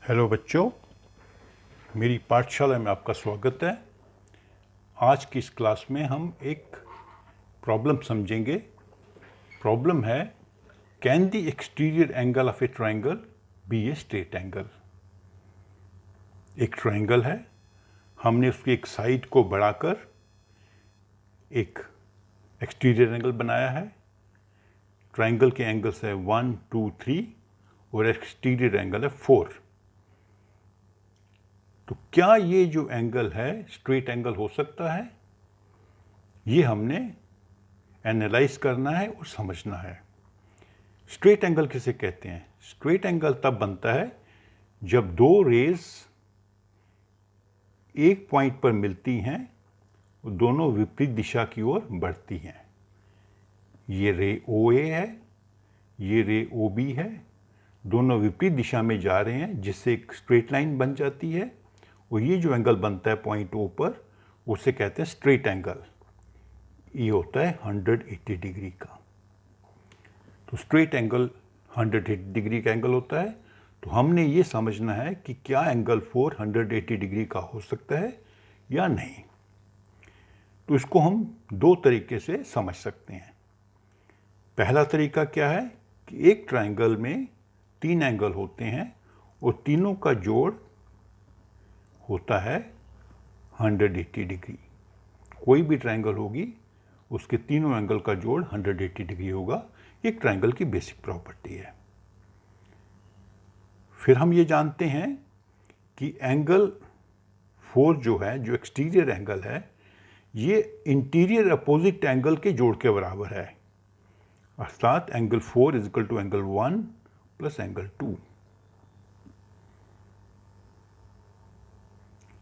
Hello बच्चों, मेरी पाठशाला में आपका स्वागत है। आज की इस क्लास में हम एक प्रॉब्लम समझेंगे। प्रॉब्लम है, can the exterior angle of a triangle be a straight angle. एक ट्रायंगल है, हमने उसकी एक साइड को बढ़ाकर एक एक्सटीरियर एंगल बनाया है। ट्रायंगल के एंगल्स है 1, 2, 3 और एक्सटीरियर एंगल है 4। तो क्या ये जो एंगल है स्ट्रेट एंगल हो सकता है? ये हमने एनालाइज करना है और समझना है। स्ट्रेट एंगल किसे कहते हैं? स्ट्रेट एंगल तब बनता है जब दो रेज एक पॉइंट पर मिलती हैं और दोनों विपरीत दिशा की ओर बढ़ती हैं। ये रे OA है, ये रे OB है, दोनों विपरीत दिशा में जा रहे हैं जिससे एक स्ट्रेट लाइन बन जाती है और ये जो एंगल बनता है पॉइंट O पर उसे कहते हैं स्ट्रेट एंगल। ये होता है 180 डिग्री का। तो स्ट्रेट एंगल 180 डिग्री का एंगल होता है। तो हमने ये समझना है कि क्या एंगल 480 डिग्री का हो सकता है या नहीं। तो इसको हम दो तरीके से समझ सकते हैं। पहला तरीका क्या है कि एक ट्रायंगल में 3 एंगल होते हैं और तीनों का जोड़ होता है 180 डिग्री। कोई भी ट्रायंगल होगी उसके तीनों एंगल का जोड़ 180 डिग्री होगा। एक ट्रायंगल की बेसिक प्रॉपर्टी है। फिर हम ये जानते हैं कि एंगल 4 जो है, जो एक्सटीरियर एंगल है, ये इंटीरियर अपोजिट एंगल के जोड़ के बराबर है। अर्थात angle 4 is equal to angle 1 plus angle 2।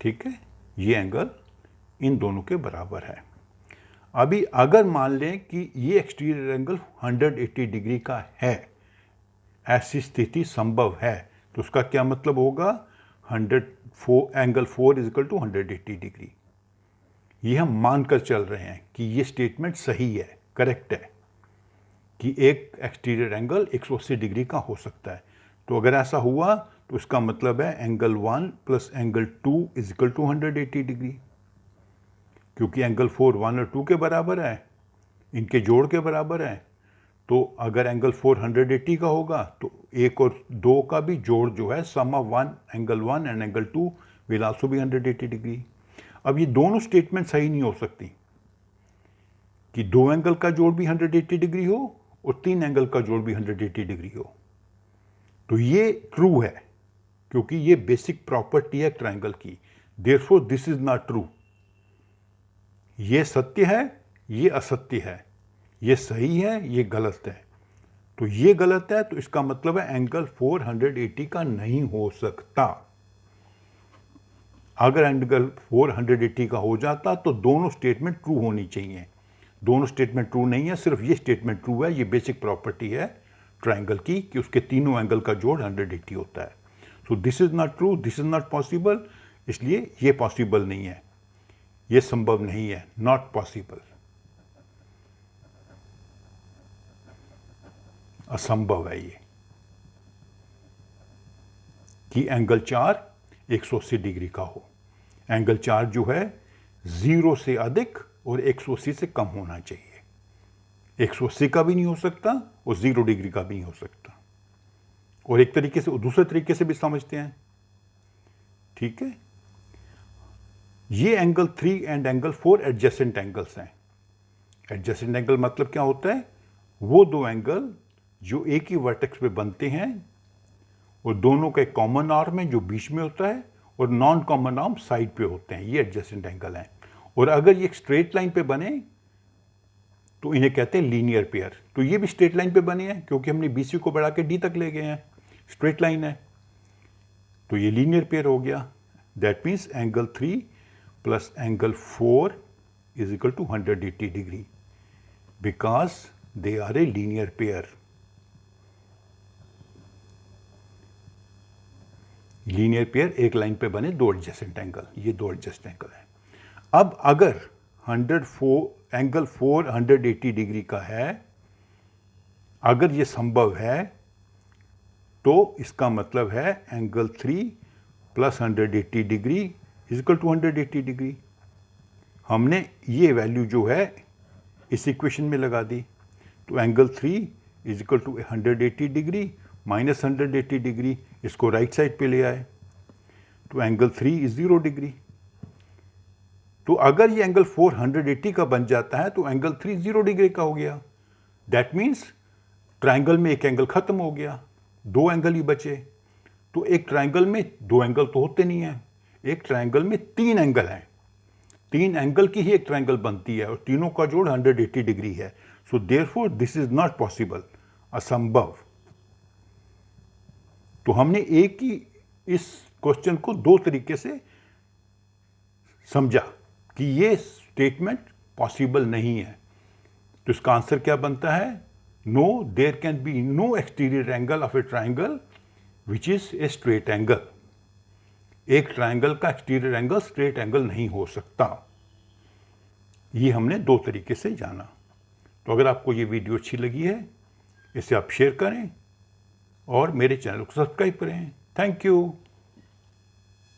ठीक है, ये एंगल इन दोनों के बराबर है। अभी अगर मान लें कि ये एक्सटीरियर एंगल 180 डिग्री का है, ऐसी स्थिति संभव है, तो उसका क्या मतलब होगा? Angle 4 is equal to 180 degree. ये हम मानकर चल रहे हैं कि ये स्टेटमेंट सही है, करेक्ट है, कि एक एक्सटीरियर एंगल 180 डिग्री का हो सकता है। तो अगर ऐसा हुआ तो इसका मतलब है angle 1 plus angle 2 is equal to 180 degree, क्योंकि एंगल 4 1 और 2 के बराबर है, इनके जोड़ के बराबर है। तो अगर एंगल 4 180 का होगा तो 1 और 2 का भी जोड़ जो है sum of 1 angle 1 and angle 2 will also be 180 degree. अब ये दोनों स्टेटमेंट सही नहीं हो सकती कि 2 एंगल का जोड़ भी 180 डिग्री हो और 3 एंगल का जोड़ भी 180 डिग्री हो। तो ये ट्रू है क्योंकि ये बेसिक प्रॉपर्टी है ट्रायंगल की। Therefore this is not true. ये सत्य है, ये असत्य है, ये सही है, ये गलत है। तो ये गलत है तो इसका मतलब है एंगल 480 का नहीं हो सकता। अगर एंगल 480 का हो जाता तो दोनों स्टेटमेंट ट्रू होनी चाहिए। दोनों स्टेटमेंट ट्रू नहीं है, सिर्फ ये स्टेटमेंट ट्रू है। ये बेसिक प्रॉपर्टी है ट्रायंगल की कि उसके तीनों एंगल का जोड़ 180 होता है। So this is not true, this is not possible, इसलिए ये पॉसिबल नहीं है, ये संभव नहीं है, नॉट पॉसिबल, असंभव है ये कि एंगल 4 180 डिग्री का हो। एंगल 4 जो है 0 से अधिक और 180 से कम होना चाहिए। 180 का भी नहीं हो सकता और 0 डिग्री का भी नहीं हो सकता। और एक तरीके से दूसरे तरीके से भी समझते हैं। ठीक है, ये angle 3 and angle 4 adjacent angles हैं। एडजेसेंट एंगल मतलब क्या होता है? वो दो एंगल जो एक ही वर्टेक्स पे बनते हैं और दोनों का एक कॉमन आर्म है जो बीच में होता है और नॉन कॉमन आर्म साइड पे होते हैं। ये एडजेसेंट एंगल हैं। और अगर ये एक स्ट्रेट लाइन पे बने तो इन्हें कहते हैं लीनियर पेयर। तो ये भी स्ट्रेट लाइन पे बने हैं क्योंकि हमने BC को बढ़ा के D तक ले गए हैं, स्ट्रेट लाइन है, तो ये लीनियर पेयर हो गया। That means angle 3 plus angle 4 is equal to 180 degree because they are a linear pair. Linear pair एक लाइन पे बने दो एडजेसेंट एंगल, ये दो एडजेसेंट एंगल है। अब अगर एंगल 4 180 डिग्री का है, अगर ये संभव है तो इसका मतलब है angle 3 plus 180 degree is equal to 180 degree. हमने ये वैल्यू जो है इस इक्वेशन में लगा दी, तो angle 3 is equal to 180 degree minus 180 degree, इसको राइट साइड पे ले आए तो एंगल 3 इज 0 डिग्री। तो अगर ये एंगल 480 का बन जाता है तो एंगल 3 0 डिग्री का हो गया। दैट मीन्स ट्राइंगल में एक एंगल खत्म हो गया, दो एंगल ही बचे। तो एक ट्राइंगल में दो एंगल तो होते नहीं हैं, एक ट्राइंगल में तीन एंगल हैं, तीन एंगल की ही एक ट्राइंगल बनती है और तीनों का जोड़ 180 डिग्री है। So therefore this is not possible, असंभव। तो हमने एक ही इस क्वेश्चन को दो तरीके से समझा कि ये स्टेटमेंट पॉसिबल नहीं है। तो इसका आंसर क्या बनता है? No, there can be no exterior angle of a triangle which is a straight angle. एक ट्राइंगल का एक्सटीरियर एंगल स्ट्रेट एंगल नहीं हो सकता। ये हमने दो तरीके से जाना। तो अगर आपको ये वीडियो अच्छी लगी है, इसे आप शेयर करें और मेरे चैनल को सब्सक्राइब करें। Thank you.